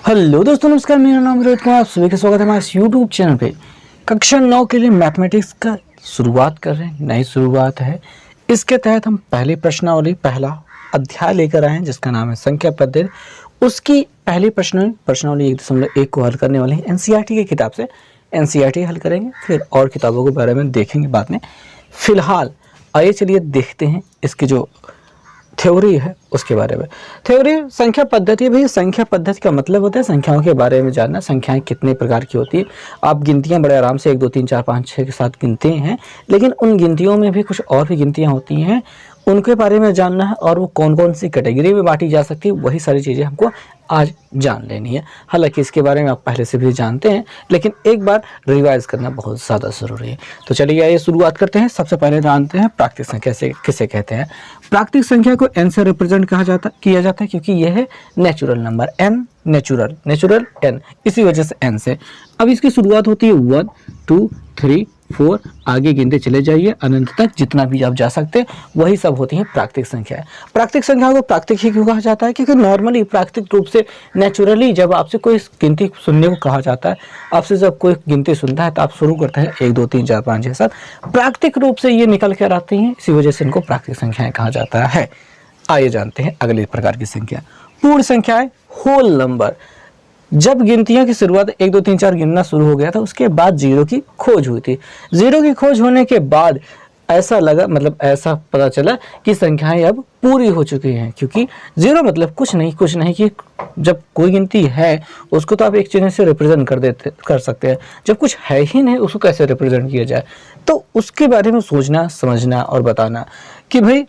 Hello दोस्तों, नमस्कार। मेरा नाम रोहित कुमार। आप सभी का स्वागत है हमारे इस यूट्यूब चैनल पे। कक्षा 9 के लिए मैथमेटिक्स का शुरुआत कर रहे हैं, नई शुरुआत है। इसके तहत हम पहली प्रश्नावली, पहला अध्याय लेकर आए हैं जिसका नाम है संख्या पद्धति। उसकी पहली प्रश्नावली 1.1 को हल करने वाले हैं एनसीईआरटी की किताब से। एनसीईआरटी हल करेंगे, फिर और किताबों के बारे में देखेंगे बाद में। फिलहाल आइए चलिए देखते हैं इसकी जो थ्योरी है उसके बारे में। थ्योरी संख्या पद्धति। भाई संख्या पद्धति का मतलब होता है संख्याओं के बारे में जानना, संख्याएं कितने प्रकार की होती है। आप गिनतियां बड़े आराम से 1 2 3 4 5 6 के साथ गिनते हैं, लेकिन उन गिनतियों में भी कुछ और भी गिनतियां होती हैं, उनके बारे में जानना है और वो कौन कौन सी कैटेगरी में बांटी जा सकती है, वही सारी चीज़ें हमको आज जान लेनी है। हालांकि इसके बारे में आप पहले से भी जानते हैं, लेकिन एक बार रिवाइज करना बहुत ज़्यादा ज़रूरी है। तो चलिए आइए शुरुआत करते हैं। सबसे पहले जानते हैं प्राकृतिक संख्या से किसे कहते हैं। प्राकृतिक संख्या को n से रिप्रेजेंट किया जाता है क्योंकि यह है natural number. n natural n, इसी वजह से n से। अब इसकी शुरुआत होती है 1 2 3 4, आगे गिनते चले जाइए अनंत तक, जितना भी आप जा सकते हैं वही सब होती हैं प्राकृतिक संख्या। प्राकृतिक संख्या को प्राकृतिक ही क्यों कहा जाता है? क्योंकि नॉर्मली प्राकृतिक रूप से नेचुरली जब आपसे कोई गिनती सुनने को कहा जाता है, आपसे जब कोई गिनती सुनता है तो आप शुरू करते हैं 1 2 3 4 5 6 7। प्राकृतिक रूप से ये निकल कर आती हैं, इसी वजह से इनको प्राकृतिक संख्याएं कहा जाता है। आइए जानते हैं अगले प्रकार की संख्या, पूर्ण संख्याएं, होल नंबर। जब गिनतियों की शुरुआत 1 2 3 4 गिनना शुरू हो गया था, उसके बाद जीरो की खोज हुई थी। जीरो की खोज होने के बाद ऐसा लगा, मतलब ऐसा पता चला कि संख्याएं अब पूरी हो चुकी हैं, क्योंकि जीरो मतलब कुछ नहीं कि जब कोई गिनती है उसको तो आप एक चिन्ह से रिप्रेजेंट कर सकते हैं। जब कुछ है ही नहीं उसको कैसे रिप्रेजेंट किया जाए? तो उसके बारे में सोचना, समझना और बताना कि भाई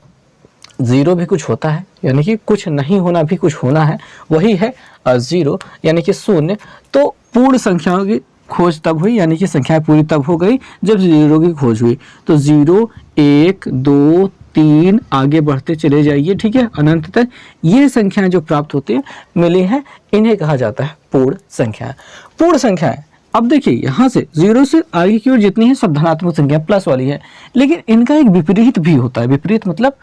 जीरो भी कुछ होता है, यानी कि कुछ नहीं होना भी कुछ होना है, वही है जीरो यानी कि शून्य। तो पूर्ण संख्याओं की खोज तब हुई, यानी कि संख्याएं पूरी तब हो गई जब जीरो की खोज हुई। तो 0 1 2 3 आगे बढ़ते चले जाइए, ठीक है, अनंत तक ये संख्याएं जो प्राप्त होती हैं, मिली हैं, इन्हें कहा जाता है पूर्ण संख्याएं। पूर्ण संख्याएं, अब देखिए यहाँ से 0 से आगे की ओर जितनी है सब धनात्मक संख्या प्लस वाली है, लेकिन इनका एक विपरीत भी होता है। विपरीत मतलब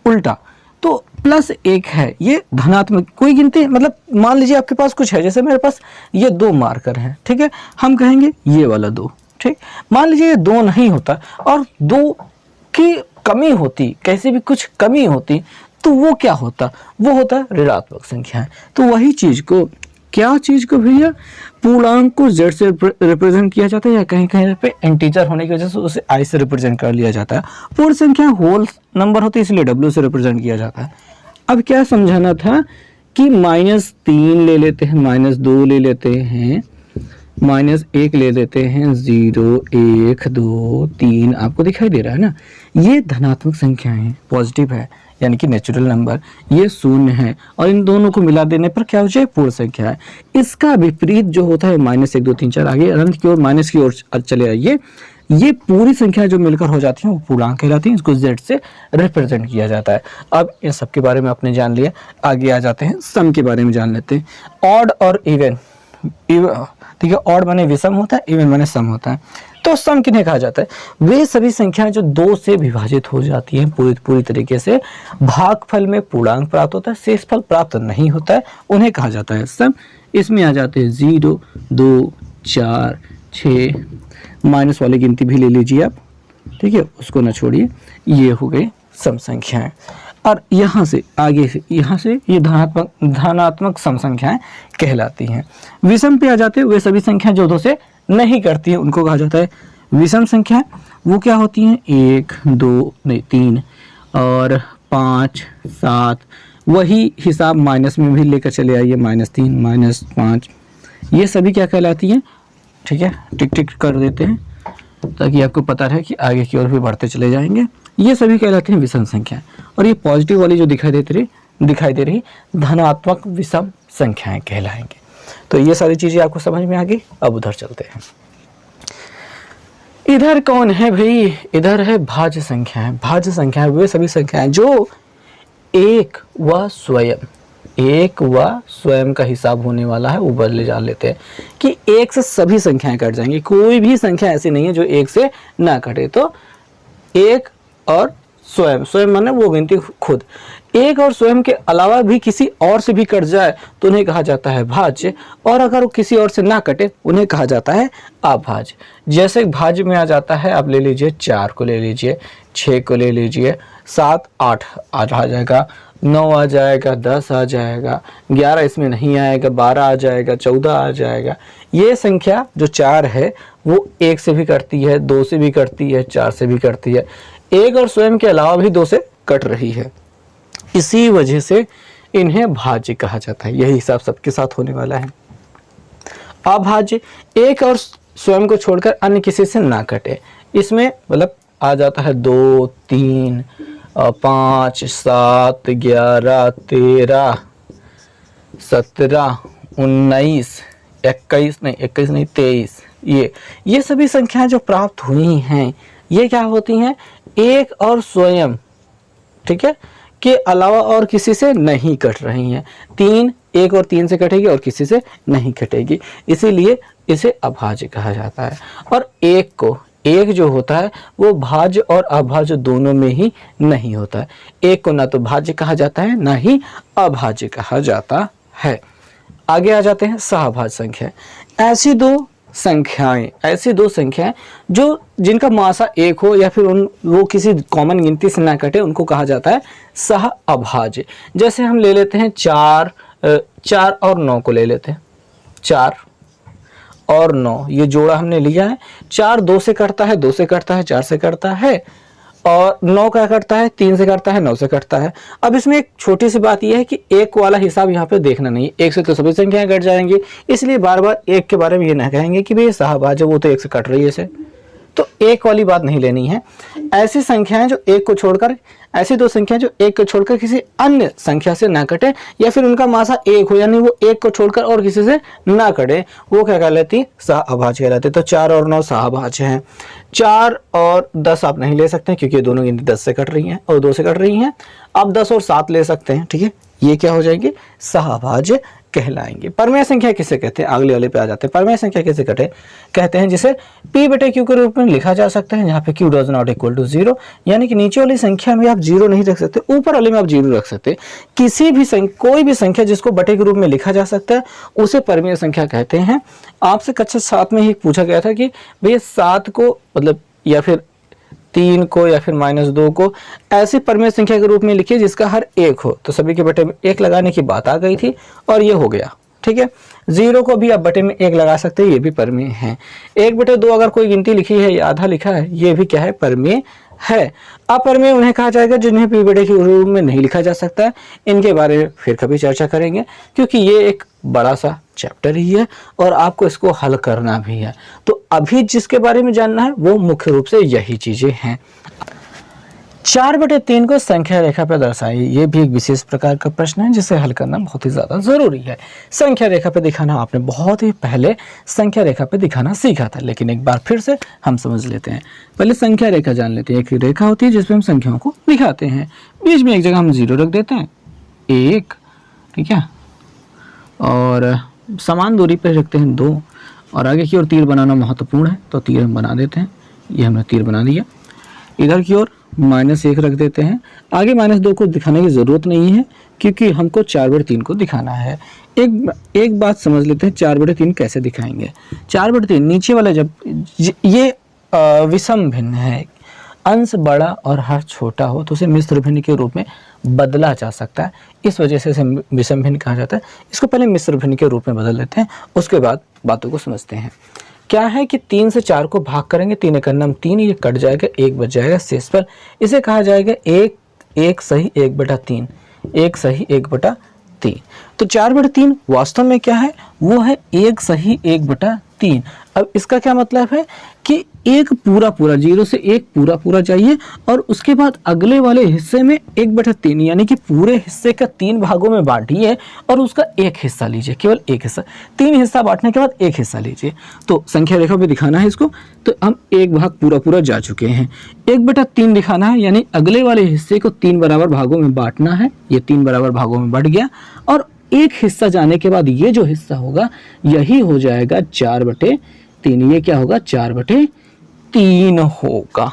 उल्टा। तो +1 है, ये धनात्मक कोई गिनती, मतलब मान लीजिए आपके पास कुछ है, जैसे मेरे पास ये 2 मार्कर हैं, ठीक है, हम कहेंगे ये वाला 2, ठीक। मान लीजिए ये 2 नहीं होता और 2 की कमी होती, कैसे भी कुछ कमी होती, तो वो क्या होता? वो होता ऋणात्मक संख्या है। तो वही चीज को, क्या चीज को भैया, पूर्णांक को z से रिप्रेजेंट किया जाता है, या कहीं कहीं पे इंटीजर होने की वजह से उसे i से रिप्रेजेंट कर लिया जाता है। पूर्ण संख्या होल नंबर होती है, इसलिए w से रिप्रेजेंट किया जाता है। अब क्या समझाना था कि -3 ले लेते हैं, -2 ले लेते हैं, -1 ले लेते हैं, 0 1 2 3 आपको दिखाई दे रहा है ना, ये धनात्मक संख्या है, पॉजिटिव है, यानी कि नेचुरल नंबर, ये शून्य है, और इन दोनों को मिला देने पर क्या हो जाए? पूर्ण संख्या है। इसका विपरीत जो होता है -1 2 3 4, आगे अनंत की ओर माइनस की ओर चले आइए, ये पूरी संख्या जो मिलकर हो जाती है वो पूर्णांक कहलाती है, इसको z से रिप्रेजेंट किया जाता है। अब इन सब के बारे में आपने जान लिया, आगे आ जाते हैं सम के बारे में जान लेते हैं। ऑड और इवन, ठीक है, ऑड माने विषम होता है, इवन माने सम होता है। तो सम किन्हें कहा जाता है? वे सभी संख्याएं जो 2 से विभाजित हो जाती हैं पूरी तरीके से, भागफल में पूर्णांक प्राप्त होता है, शेषफल प्राप्त नहीं होता है, उन्हें कहा जाता है सम। इसमें आ जाते हैं 0 2 4 6, माइनस वाली गिनती भी ले लीजिए आप, ठीक है, उसको ना छोड़िए, ये हो गए सम संख्याएं। और यहाँ से आगे से, यहाँ से ये धनात्मक सम संख्याएं कहलाती हैं। विषम पे आ जाते हैं वे सभी संख्याएं जो 2 से नहीं करती हैं, उनको कहा जाता है विषम संख्याएं। वो क्या होती हैं? 1 2 नहीं 3 और 5 7, वही हिसाब माइनस में भी लेकर चले आइए, -3 -5, ये सभी क्या कहलाती हैं? ठीक है, टिक टिक कर देते हैं ताकि आपको पता रहे कि आगे की ओर भी बढ़ते चले जाएंगे। ये सभी कहलाते हैं विषम संख्या, और ये पॉजिटिव वाली जो दिखाई दे रही धनात्मक विषम संख्याएं कहलाएंगे। तो ये सारी चीजें आपको समझ में आ गई। अब उधर चलते हैं। इधर कौन है भाई? इधर है भाज्य संख्याएं। भाज्य संख्याएं वे सभी संख्याएं जो एक व स्वयं का हिसाब होने वाला है, वो बदले जा लेते हैं कि 1 से सभी संख्याएं कट जाएंगी। कोई भी संख्या ऐसी नहीं है जो 1 से ना कटे। तो 1 और स्वयं माने वो गिनती खुद, एक और स्वयं के अलावा भी किसी और से भी कट जाए तो उन्हें कहा जाता है भाज्य, और अगर वो किसी और से ना कटे उन्हें कहा जाता है अभाज्य। जैसे भाज्य में आ जाता है, आप ले लीजिए 4 को ले लीजिए, 6 को ले लीजिए, 7 8 8 आ जाएगा, 9 आ जाएगा, 10 आ जाएगा, 11 इसमें नहीं आएगा, 12 आ जाएगा, 14 आ जाएगा। ये संख्या जो 4 है वो 1 से भी कटती है, 2 से भी कटती है, 4 से भी कटती है, एक और स्वयं के अलावा भी 2 से कट रही है। इसी वजह से इन्हें भाज्य कहा जाता है। यही हिसाब सबके साथ होने वाला है। अभाज्य, एक और स्वयं को छोड़कर अन्य किसी से ना कटे। इसमें मतलब आ जाता है 2 3 5 7 11 13 17 19 21 नहीं 23। ये सभी संख्याएं जो प्राप्त हुई हैं ये क्या होती हैं, एक और स्वयं, ठीक है, के अलावा और किसी से नहीं कट रही हैं। 3 1 और 3 से कटेगी और किसी से नहीं कटेगी, इसीलिए इसे अभाज्य कहा जाता है। और एक जो होता है वो भाज्य और अभाज्य दोनों में ही नहीं होता है। एक को ना तो भाज्य कहा जाता है ना ही अभाज्य कहा जाता है। आगे आ जाते हैं सहभाज्य संख्या। ऐसी दो संख्याएं जो जिनका मासा 1 हो या फिर वो किसी कॉमन गिनती से ना कटे उनको कहा जाता है सह अभाज्य। जैसे हम ले लेते हैं 4 और 9 को ले लेते हैं। 4 और 9 ये जोड़ा हमने लिया है। 4 2 से कटता है, 2 से कटता है, 4 से कटता है, और 9 क्या करता है, 3 से करता है, 9 से कटता है। अब इसमें एक छोटी सी बात यह है कि एक वाला हिसाब यहाँ पे देखना नहीं है। 1 से तो सभी संख्याएं कट जाएंगी, इसलिए बार बार 1 के बारे में ये ना कहेंगे कि भाई ये सहभाज्य, वो तो 1 से कट रही है इसे, तो एक वाली बात नहीं लेनी है। ऐसी संख्याएं जो 1 को छोड़कर, ऐसी दो संख्याएं जो 1 को छोड़कर किसी अन्य संख्या से ना कटे या फिर उनका मासा 1 हो, यानी वो 1 को छोड़कर और किसी से ना कटे, वो क्या कहलाती, सहअभाज्य कहलाती। तो 4 और 9 सहअभाज्य हैं। 4 और 10 आप नहीं ले सकते क्योंकि दोनों गिनती 10 से कट रही हैं और 2 से कट रही हैं। आप 10 और 7 ले सकते हैं, ठीक है, ये क्या हो जाएंगे, सहअभाज्य कहलाएंगे। परमेय संख्या किसे कहते हैं, अगले वाले पे आ जाते हैं। परमेय संख्या किसे कहते हैं, जिसे p/q के रूप में लिखा जा सकता है, जहाँ पे q does not equal to 0, यानी कि नीचे वाली संख्या में आप 0 नहीं रख सकते, ऊपर वाले में आप 0 रख सकते। किसी भी कोई भी संख्या जिसको बटे के रूप में लिखा जा सकता है उसे परमेय संख्या कहते हैं। आपसे कक्षा 7 में ही पूछा गया था कि भैया 7 को मतलब या फिर 3 को या फिर -2 को ऐसी परमेय संख्या के रूप में लिखिए जिसका हर 1 हो, तो सभी के बटे में 1 लगाने की बात आ गई थी और ये हो गया, ठीक है। 0 को भी आप बटे में 1 लगा सकते हैं, ये भी परमेय है। 1/2 अगर कोई गिनती लिखी है या आधा लिखा है, ये भी क्या है, परमेय है। अपरमेय उन्हें कहा जाएगा जिन्हें p/q के रूप में नहीं लिखा जा सकता है। इनके बारे में फिर कभी चर्चा करेंगे क्योंकि ये एक बड़ा सा चैप्टर ही है और आपको इसको हल करना भी है। तो अभी जिसके बारे में जानना है वो मुख्य रूप से यही चीजें हैं। 4/3 को संख्या रेखा पर दर्शाइए। ये भी एक विशेष प्रकार का प्रश्न है जिसे हल करना बहुत ही ज्यादा जरूरी है। संख्या रेखा पे दिखाना आपने बहुत ही पहले संख्या रेखा पे दिखाना सीखा था, लेकिन एक बार फिर से हम समझ लेते हैं। पहले संख्या रेखा जान लेते हैं। एक रेखा होती है जिसपे हम संख्याओं को दिखाते हैं, बीच में एक जगह हम 0 रख देते हैं, 1, ठीक है, और समान दूरी पर रखते हैं 2, और आगे की ओर तीर बनाना महत्वपूर्ण है तो तीर हम बना देते हैं। ये हमने तीर बना दिया। इधर की ओर -1 रख देते हैं। आगे -2 को दिखाने की जरूरत नहीं है क्योंकि हमको 4/3 को दिखाना है। एक बात समझ लेते हैं 4/3 कैसे दिखाएंगे। 4/3 नीचे वाला जब ये विषम भिन्न है, अंश बड़ा और हर छोटा हो तो उसे मिश्र भिन्न के रूप में बदला जा सकता है, इस वजह से इसे विषम भिन्न कहा जाता है। इसको पहले मिश्र भिन्न के रूप में बदल लेते हैं, उसके बाद बातों को समझते हैं। क्या है कि 3 से 4 को भाग करेंगे, 3 एक नाम 3, ये कट जाएगा, 1 बच जाएगा शेषफल। इसे कहा जाएगा 1 सही 1/3, 1 सही 1/3। तो 4/3 वास्तव में क्या है, वो है 1 सही 1/3। अब इसका क्या मतलब है कि एक पूरा 0 से 1 पूरा चाहिए और उसके बाद अगले वाले हिस्से में 1/3 यानी कि पूरे हिस्से का 3 भागों में बांटिए और उसका 1 हिस्सा लीजिए, केवल 1 हिस्सा। 3 हिस्सा बांटने के बाद 1 हिस्सा लीजिए। तो संख्या रेखा पे दिखाना है इसको, तो हम 1 भाग पूरा जा चुके हैं। 1/3 दिखाना है यानी अगले वाले हिस्से को 3 बराबर भागों में बांटना है। ये 3 बराबर भागों में बढ़ गया और 1 हिस्सा जाने के बाद ये जो हिस्सा होगा यही हो जाएगा 4/3। ये क्या होगा, 4/3 होगा।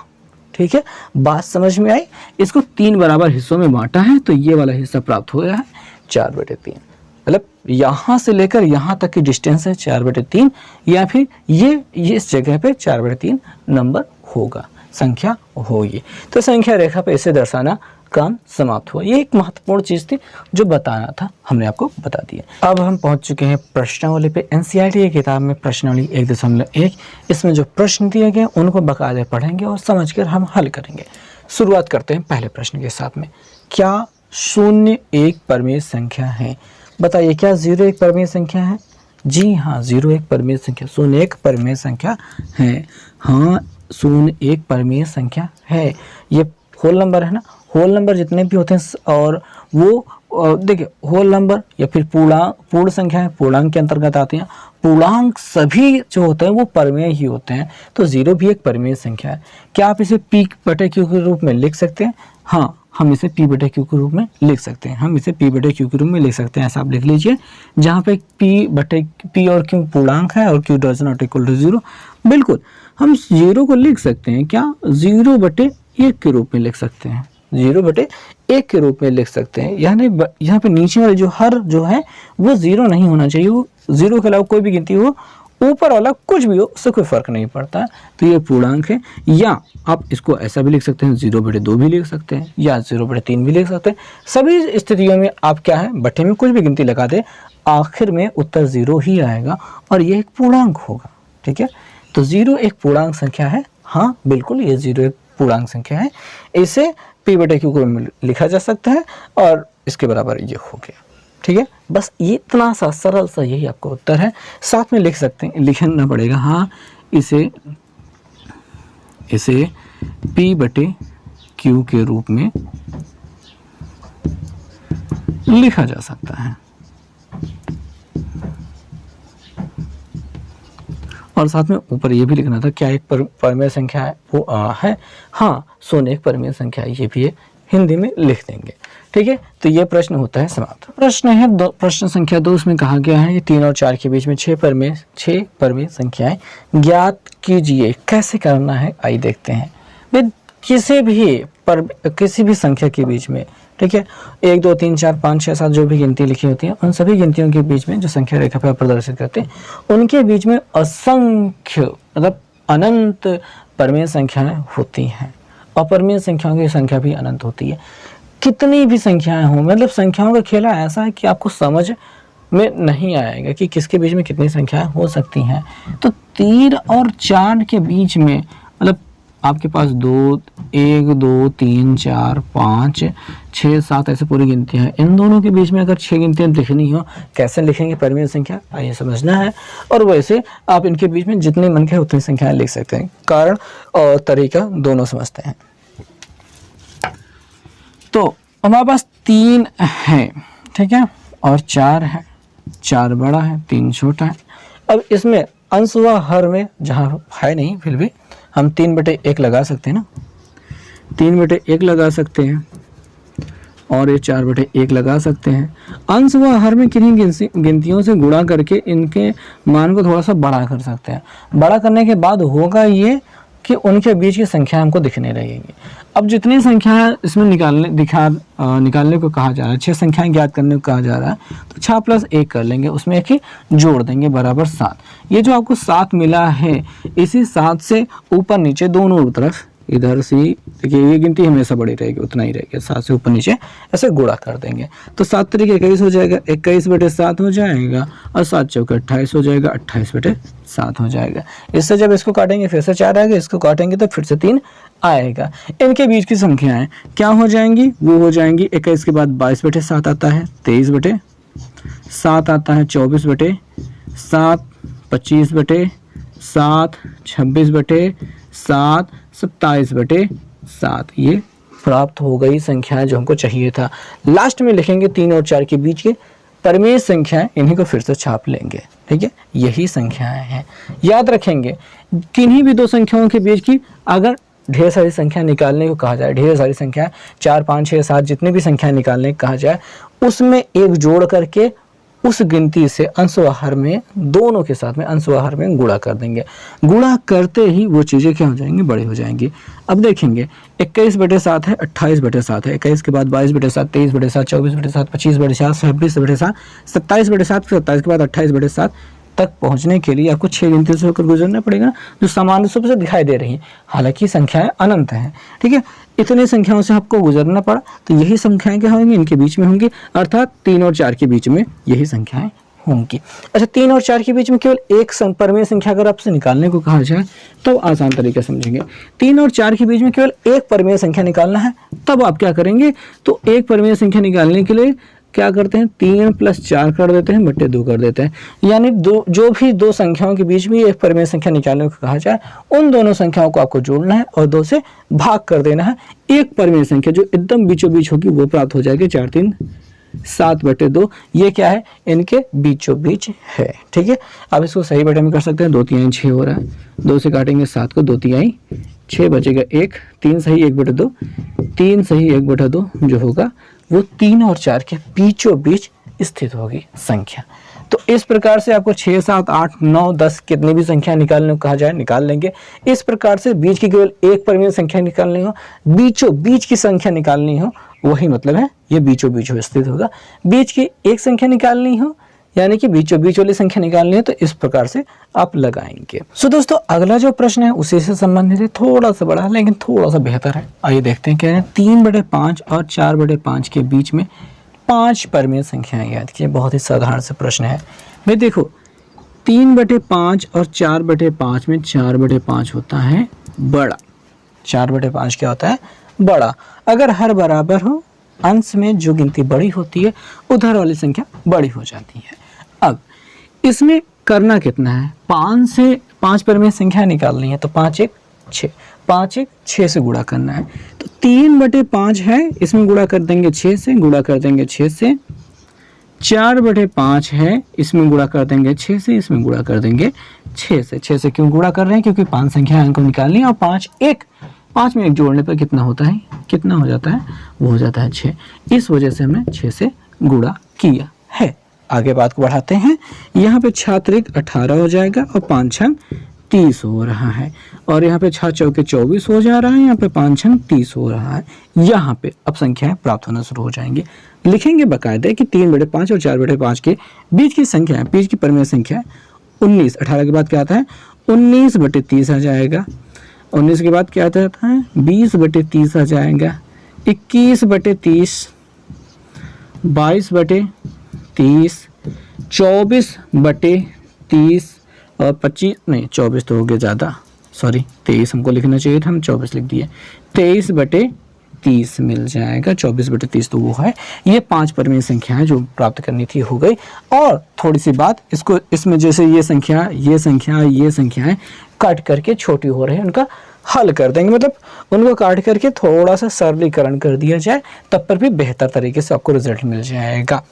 ठीक है, बात समझ में आई। इसको 3 बराबर हिस्सों में बांटा है तो ये वाला हिस्सा प्राप्त हो गया है 4/3, मतलब यहाँ से लेकर यहाँ तक की डिस्टेंस है 4/3, या फिर ये इस जगह पे 4/3 नंबर होगा, संख्या होगी। तो संख्या रेखा पे इसे दर्शाना काम समाप्त हुआ। ये एक महत्वपूर्ण चीज़ थी जो बताना था, हमने आपको बता दिया। अब हम पहुंच चुके हैं प्रश्नावली पे। एनसीईआरटी की किताब में प्रश्नावली 1.1 इसमें जो प्रश्न दिए गए उनको बाकायदे पढ़ेंगे और समझकर हम हल करेंगे। शुरुआत करते हैं पहले प्रश्न के साथ में। क्या 0 एक परमेय संख्या है? बताइए, क्या 0 एक परमेय संख्या है? जी हाँ, 0 एक परमेय संख्या, 0 एक परमेय संख्या है। हाँ, 0 एक परमेय संख्या है। ये होल नंबर है ना, होल नंबर जितने भी होते हैं और वो देखिए होल नंबर या फिर पूर्ण संख्या है, पूर्णांक के अंतर्गत आती हैं। पूर्णांक सभी जो होते हैं वो परमेय ही होते हैं, तो 0 भी एक परमेय संख्या है। क्या आप इसे P/Q के रूप में लिख सकते हैं? हाँ, हम इसे P/Q के रूप में लिख सकते हैं। हम इसे P/Q के रूप में लिख सकते हैं। ऐसा आप लिख लीजिए, जहाँ पे P और Q पूर्णांक है और Q does not equal to 0। बिल्कुल, हम 0 को लिख सकते हैं क्या? 0/1 के रूप में लिख सकते हैं, 0/1 के रूप में लिख सकते हैं। यानी यहाँ पे नीचे वाले जो हर जो है वो 0 नहीं होना चाहिए। वो 0 के अलावा कोई भी गिनती हो, ऊपर वाला कुछ भी हो, उससे कोई फर्क नहीं पड़ता। तो ये पूर्णांक है। या आप इसको ऐसा भी लिख सकते हैं, 0/2 भी लिख सकते हैं या 0/3 भी लिख सकते हैं। सभी स्थितियों में आप क्या है, बट्टे में कुछ भी गिनती लगा दे, आखिर में उत्तर 0 ही आएगा और ये एक पूर्णांक होगा। ठीक है, तो 0 एक पूर्णांक संख्या है। हाँ बिल्कुल, ये 0 एक पूर्णांक संख्या है। इसे P/Q के रूप में लिखा जा सकता है और इसके बराबर ये हो गया। ठीक है, बस ये इतना सा सरल सा यही आपका उत्तर है। साथ में लिख सकते हैं, लिखना पड़ेगा। हाँ, इसे P/Q के रूप में लिखा जा सकता है। और साथ में ऊपर ये भी लिखना था, क्या एक परमेय संख्या है? वो है। हाँ, 0 एक परमेय संख्या है, ये भी हिंदी में लिख देंगे। ठीक है, तो ये प्रश्न होता है समाप्त। प्रश्न है प्रश्न संख्या 2, उसमें कहा गया है 3 और 4 के बीच में 6 परमेय संख्याएं ज्ञात कीजिए। कैसे करना है आइए देखते हैं। किसी भी संख्या के बीच में, ठीक है, 1 2 3 4 5 6 7 जो भी गिनती लिखी होती है, उन सभी गिनतियों के बीच में जो संख्या रेखा पर प्रदर्शित करते हैं, उनके बीच में असंख्य मतलब अनंत परमेय संख्याएं होती हैं। अपरमेय संख्याओं की संख्या भी अनंत होती है। कितनी भी संख्याएं हों, मतलब संख्याओं का खेला ऐसा है कि आपको समझ में नहीं आएगा कि किसके बीच में कितनी संख्याएं हो सकती हैं। तो 3 और 4 के बीच में, मतलब आपके पास 1 2 3 4 5 6 7 ऐसे पूरी गिनतियां हैं। इन दोनों के बीच में अगर 6 गिनतियां लिखनी हो, कैसे लिखेंगे परमेय संख्या, आइए समझना है। और वैसे आप इनके बीच में जितनी मन के उतनी संख्याएं लिख सकते हैं। कारण और तरीका दोनों समझते हैं। तो हमारे पास 3 है, ठीक है, और 4 है। 4 बड़ा है, 3 छोटा है। अब इसमें अंश व हर में जहाँ है नहीं, फिर भी हम 3/1 लगा सकते हैं ना, 3/1 लगा सकते हैं और ये 4/1 लगा सकते हैं। अंश व हर में किन्हीं गिनतियों से गुणा करके इनके मान को थोड़ा सा बड़ा कर सकते हैं। बड़ा करने के बाद होगा ये कि उनके बीच की संख्या हमको दिखने लगेगी। अब जितनी संख्याएं इसमें निकालने को कहा जा रहा है, 6 संख्याएं ज्ञात करने को कहा जा रहा है, तो 6 + 1 कर लेंगे, उसमें एक ही जोड़ देंगे बराबर 7। ये जो आपको 7 मिला है, इसी 7 से ऊपर नीचे दोनों तरफ इधर से, देखिए ये गिनती हमेशा बड़ी रहेगी, उतना ही रहेगा, 7 से ऊपर नीचे ऐसे गुणा कर देंगे। तो 7 × 21 हो जाएगा, 21/7 हो जाएगा और 7 × 4 = 28 हो जाएगा, 28/7 हो जाएगा। इससे जब इसको काटेंगे फिर से 4 आएगा, इसको काटेंगे तो फिर से 3 आएगा। इनके बीच की संख्याएं क्या हो जाएंगी? वो हो जाएंगी 21 के बाद 22/7 आता है, 23/7 आता है, 24/7, 25/7, 26/7, 27/7। ये प्राप्त हो गई संख्याएं जो हमको चाहिए था। लास्ट में लिखेंगे 3 और 4 के बीच के परमेय संख्याएं, इन्हीं को फिर से छाप लेंगे। ठीक है, यही संख्याएं हैं। याद रखेंगे, किन्हीं भी 2 संख्याओं के बीच की अगर ढेर सारी संख्या निकालने को कहा जाए, ढेर सारी संख्या 4 5 6 7 जितनी भी संख्या निकालने को कहा जाए, उसमें एक जोड़ करके उस गिनती से अंशवाहर में, दोनों के साथ में अंशवाहर में गुणा कर देंगे। गुणा करते ही वो चीज़ें क्या हो जाएंगी, बड़ी हो जाएंगी। अब देखेंगे 21/7 है, 28/7 है, 21 के बाद 22/7, 23/7, 24/7, 25/7, 26/7, 27/7, 27 के बाद 28/7 तक पहुंचने के लिए आपको 6 गिनतियों से होकर गुजरना पड़ेगा, जो सामान्य रूप से दिखाई दे रही हैं। हालांकि संख्याएं अनंत हैं, ठीक है। इतनी संख्याओं से आपको गुजरना पड़ा, तो यही संख्याएं क्या होंगी, इनके बीच में होंगी, अर्थात 3 और 4 के बीच में यही संख्याएं होंगी। अच्छा, 3 और 4 के बीच में केवल एक परमेय संख्या अगर आपसे निकालने को कहा जाए तो आसान तरीके समझेंगे। 3 और 4 के बीच में केवल एक परमेय संख्या निकालना है, तब आप क्या करेंगे, तो एक परमेय संख्या निकालने के लिए क्या करते हैं, 3 + 4 कर देते हैं, बटे 2 कर देते हैं। यानी जो भी दो संख्याओं के बीच में एक परमेय संख्या निकालने को कहा जाए, उन दोनों संख्याओं को आपको जोड़ना है और 2 से भाग कर देना है। एक परमेय संख्या जो एकदम बीचों बीच होगी वो प्राप्त हो जाएगी 4 3 7/2। ये क्या है, इनके बीचों बीच है, ठीक है। अब इसको सही बटे में कर सकते हैं, 2 3 6 हो रहा है, 2 से काटेंगे 7 को, 2 3 6 बचेगा 1, 3 सही 1/2, 3 सही 1/2 जो होगा वो 3 और 4 के बीचों बीच स्थित होगी संख्या। तो इस प्रकार से आपको 6 7 8 9 10 कितनी भी संख्या निकालने को कहा जाए निकाल लेंगे। इस प्रकार से बीच की केवल एक परमेय संख्या निकालनी हो, बीचों बीच की संख्या निकालनी हो, वही मतलब है ये बीचों बीच स्थित होगा। बीच की एक संख्या निकालनी हो यानी कि बीचों बीच वाली संख्या निकालनी है, तो इस प्रकार से आप लगाएंगे। सो दोस्तों, अगला जो प्रश्न है उसी से संबंधित है, थोड़ा सा बड़ा लेकिन थोड़ा सा बेहतर है। आइए देखते हैं, कह रहे हैं 3/5 और 4/5 के बीच में 5 परमेय संख्याएं याद कीजिए। बहुत ही साधारण से प्रश्न है भाई। देखो 3/5 और 4/5 में 4/5 होता है बड़ा, 4/5 क्या होता है, बड़ा। अगर हर बराबर हो, अंश में जो गिनती बड़ी होती है उधर वाली संख्या बड़ी हो जाती है। अब इसमें करना कितना है, 5 से 5 परमेय संख्या निकालनी है, तो 5 1 6, 5 1 6 से गुणा करना है। तो 3/5 है, इसमें गुणा कर देंगे 6 से, गुणा कर देंगे 6 से। 4/5 है, इसमें गुणा कर देंगे 6 से, इसमें गुणा कर देंगे 6 से। 6 से क्यों गुणा कर रहे हैं, क्योंकि 5 संख्या को निकालनी है, और 5 में 1 जोड़ने पर कितना होता है, कितना हो जाता है, वो हो जाता है 6। इस वजह से हमने 6 से गुणा किया है। आगे बात को बढ़ाते हैं, यहाँ पे 6 3 18 हो जाएगा और 5 6 30 हो रहा है, और यहाँ पे 6 4 24 हो जा रहा है, यहाँ पे 5 6 30 हो रहा है। यहाँ पे अब संख्याएं प्राप्त होना शुरू हो जाएंगी। लिखेंगे बाकायदे कि 3/5 और 4/5 के बीच की संख्या है, बीच की परमेय संख्या 19। 18 के बाद क्या आता है, 19/30 आ जाएगा। 19 के बाद क्या आता है, 20/30 आ जाएगा। 21/30, 22/30, 24/30 और 25 नहीं 24 तो हो गया ज़्यादा, सॉरी 23 हमको लिखना चाहिए था, हम 24 लिख दिए। 23/30 मिल जाएगा, 24/30 तो वो है। ये 5 परमेय संख्याएं जो प्राप्त करनी थी हो गई। और थोड़ी सी बात, इसको इसमें जैसे ये संख्याएं काट करके छोटी हो रही है, उनका हल कर देंगे, मतलब उनको काट करके थोड़ा सा सरलीकरण कर दिया जाए, तब पर भी बेहतर तरीके से आपको रिजल्ट मिल जाएगा।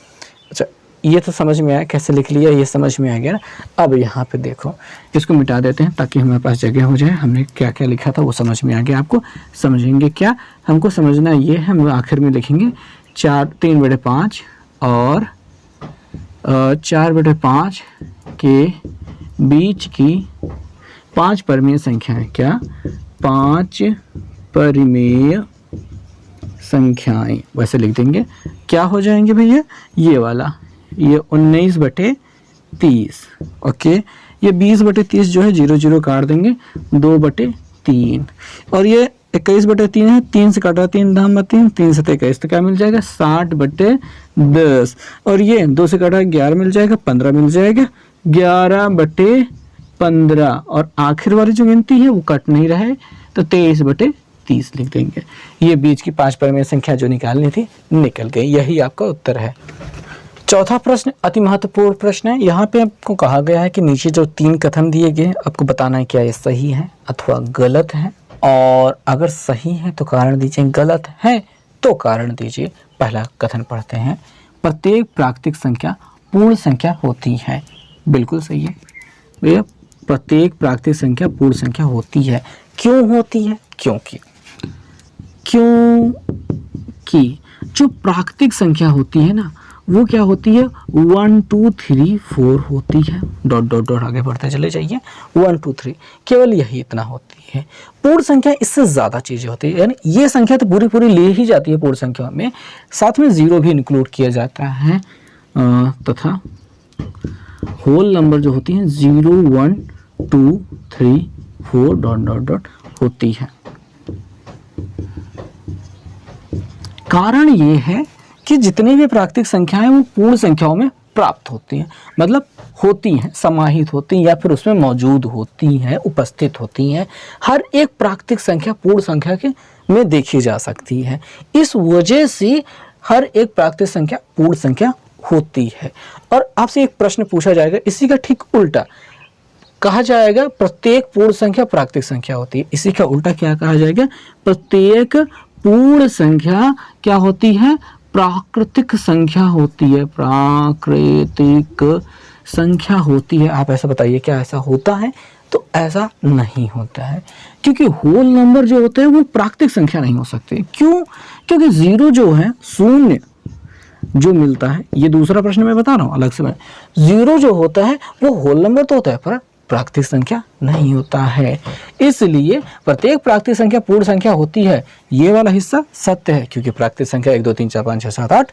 अच्छा, ये तो समझ में आया, कैसे लिख लिया ये समझ में आ गया ना। अब यहाँ पे देखो, इसको मिटा देते हैं ताकि हमारे पास जगह हो जाए। हमने क्या क्या लिखा था वो समझ में आ गया। आपको समझेंगे क्या, हमको समझना ये है, हम आखिर में लिखेंगे 3/5 और 4/5 के बीच की 5 परमेय संख्याएं, क्या 5 परमेय संख्याएं, वैसे लिख देंगे। क्या हो जाएंगे भैया, ये वाला, ये 19/30, ओके। ये 20/30 जो है 0 0 काट देंगे, 2/3, और ये 21/3 है, 3 से काटा 3 धाम 3, 3 से 21, तो क्या मिल जाएगा 60/10, और ये 2 से काटा 11 मिल जाएगा, 15 मिल जाएगा, 11/15, और आखिर वाली जो गिनती है वो कट नहीं रहे, तो 23/30 लिख देंगे। ये बीच की 5 परमेय संख्या जो निकालनी थी निकल गई, यही आपका उत्तर है। चौथा प्रश्न अति महत्वपूर्ण प्रश्न है। यहाँ पे आपको कहा गया है कि नीचे जो 3 कथन दिए गए हैं, आपको बताना है क्या ये सही है अथवा गलत है, और अगर सही है तो कारण दीजिए, गलत है तो कारण दीजिए। पहला कथन पढ़ते हैं, प्रत्येक प्राकृतिक संख्या पूर्ण संख्या होती है। बिल्कुल सही है भैया, प्रत्येक प्राकृतिक संख्या पूर्ण संख्या होती है। क्यों होती है, क्योंकि जो प्राकृतिक संख्या होती है ना, वो क्या होती है 1 2 3 4 होती है, डॉट डॉट डॉट आगे बढ़ते चले जाइए 1 2 3, केवल यही इतना होती है। पूर्ण संख्या इससे ज़्यादा चीज़ें होती है, यानी ये संख्या तो पूरी पूरी ले ही जाती है पूर्ण संख्या में, साथ में ज़ीरो भी इंक्लूड किया जाता है तथा होल नंबर जो होती हैं 0 1 2 3 4 डॉट डॉट डॉट होती है। कारण ये है कि जितनी भी प्राकृतिक संख्याएं वो पूर्ण संख्याओं में प्राप्त होती हैं, मतलब होती हैं, समाहित होती हैं या फिर उसमें मौजूद होती हैं, उपस्थित होती हैं। हर एक प्राकृतिक संख्या पूर्ण संख्या के में देखी जा सकती है, इस वजह से हर एक प्राकृतिक संख्या पूर्ण संख्या होती है। और आपसे एक प्रश्न पूछा जाएगा, इसी का ठीक उल्टा कहा जाएगा प्रत्येक पूर्ण संख्या प्राकृतिक संख्या होती है। इसी का उल्टा क्या कहा जाएगा, प्रत्येक पूर्ण संख्या क्या होती है, प्राकृतिक संख्या होती है, प्राकृतिक संख्या होती है। आप ऐसा बताइए क्या ऐसा होता है? तो ऐसा नहीं होता है, क्योंकि होल नंबर जो होते हैं वो प्राकृतिक संख्या नहीं हो सकते। क्यों? क्योंकि जीरो जो है, शून्य जो मिलता है, ये दूसरा प्रश्न मैं बता रहा हूँ अलग से, मैं जीरो जो होता है वो होल नंबर तो होता है पर प्राकृतिक संख्या नहीं होता है। इसलिए प्रत्येक प्राकृतिक संख्या पूर्ण संख्या होती है, ये वाला हिस्सा सत्य है, क्योंकि प्राकृतिक संख्या 1 2 3 4 5 6 7 8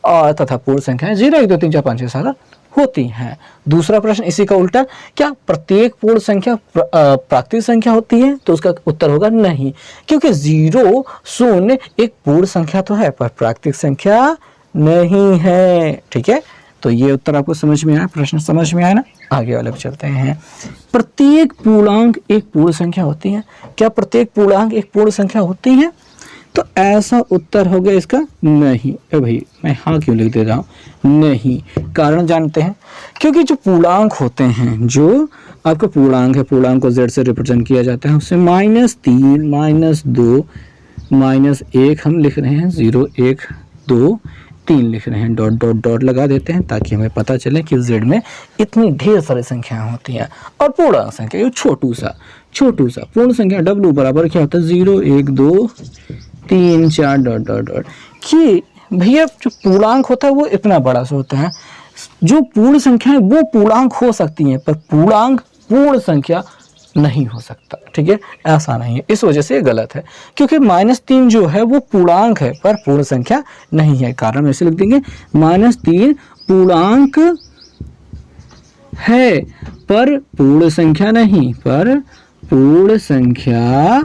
और तथा पूर्ण संख्या 0 1 2 3 4 5 6 7 8 होती हैं। दूसरा प्रश्न इसी का उल्टा, क्या प्रत्येक पूर्ण संख्या प्राकृतिक संख्या होती है? तो उसका उत्तर होगा नहीं, क्योंकि 0 शून्य एक पूर्ण संख्या तो है पर प्राकृतिक संख्या नहीं है। ठीक है, तो ये उत्तर आपको समझ में आया, प्रश्न समझ में आया ना? आगे वाले पे चलते हैं। प्रत्येक पूर्णांक एक पूर्ण संख्या होती है। क्या प्रत्येक पूर्णांक एक पूर्ण संख्या होती है? तो ऐसा उत्तर हो गया इसका नहीं। भाई मैं हाँ क्यों लिख दे रहा हूँ नहीं, कारण जानते हैं, क्योंकि जो पूर्णांक होते हैं, जो आपका पूर्णांक है, पूर्णांक को z से रिप्रेजेंट किया जाता है, उससे -3 -2 -1 हम लिख रहे हैं, 0 1 2 3 लिख रहे हैं, डॉट डॉट डॉट लगा देते हैं ताकि हमें पता चले कि z में इतनी ढेर सारी संख्याएं होती हैं। और पूर्णांक संख्या ये छोटू सा पूर्ण संख्या w बराबर क्या होता है 0 1 2 3 4 डॉट डॉट डॉट, कि भैया जो पूर्णांक होता है वो इतना बड़ा सा होता है। जो पूर्ण संख्या है वो पूर्णांक हो सकती हैं पर पूर्णांक पूर्ण संख्या नहीं हो सकता। ठीक है, ऐसा नहीं है, इस वजह से ये गलत है, क्योंकि -3 जो है वो पूर्णांक है पर पूर्ण संख्या नहीं है। कारण ऐसे लिख देंगे -3 पूर्णांक है पर पूर्ण संख्या नहीं, पर पूर्ण संख्या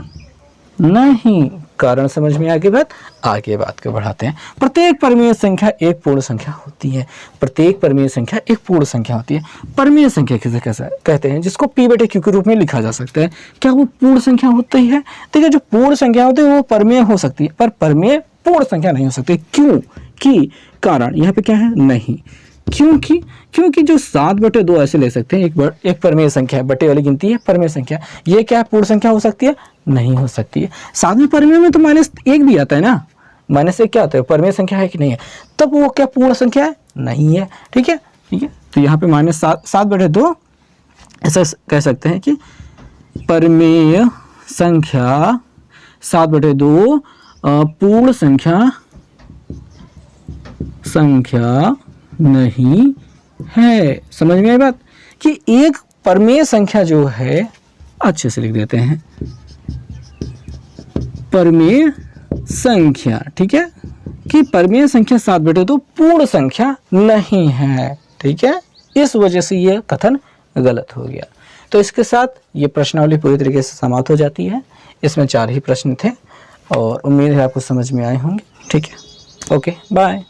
नहीं। कारण समझ में आगे बात को बढ़ाते हैं। प्रत्येक परमीय संख्या एक पूर्ण संख्या होती है। प्रत्येक परमीय संख्या एक पूर्ण संख्या होती है। परमीय संख्या किसे कैसा कहते हैं? जिसको p/q के रूप में लिखा जा सकता है। क्या वो पूर्ण संख्या होती है? देखिए, जो पूर्ण संख्या होती है वो परमीय हो सकती है पर परमीय पूर्ण संख्या नहीं हो सकती। क्यों? कि कारण यहाँ पे क्या है? नहीं। क्योंकि जो 7/2 ऐसे ले सकते हैं, एक परमीय संख्या है, बटे वाली गिनती है परमीय संख्या, ये क्या पूर्ण संख्या हो सकती है? नहीं हो सकती है। साथ में परमीय में तो -1 भी आता है ना, -1 क्या होता है? परमीय संख्या है कि नहीं है? तब वो क्या पूर्ण संख्या है? नहीं है। ठीक है, तो यहाँ पे -7/2 ऐसा कह सकते हैं कि परमीय संख्या 7/2 पूर्ण संख्या नहीं है। समझ में आई बात? कि एक परमेय संख्या जो है, अच्छे से लिख देते हैं, परमेय संख्या, ठीक है, कि परमेय संख्या 7/2 पूर्ण संख्या नहीं है। ठीक है, इस वजह से ये कथन गलत हो गया। तो इसके साथ ये प्रश्नावली पूरी तरीके से समाप्त हो जाती है। इसमें 4 ही प्रश्न थे और उम्मीद है आपको समझ में आए होंगे। ठीक है, ओके, बाय।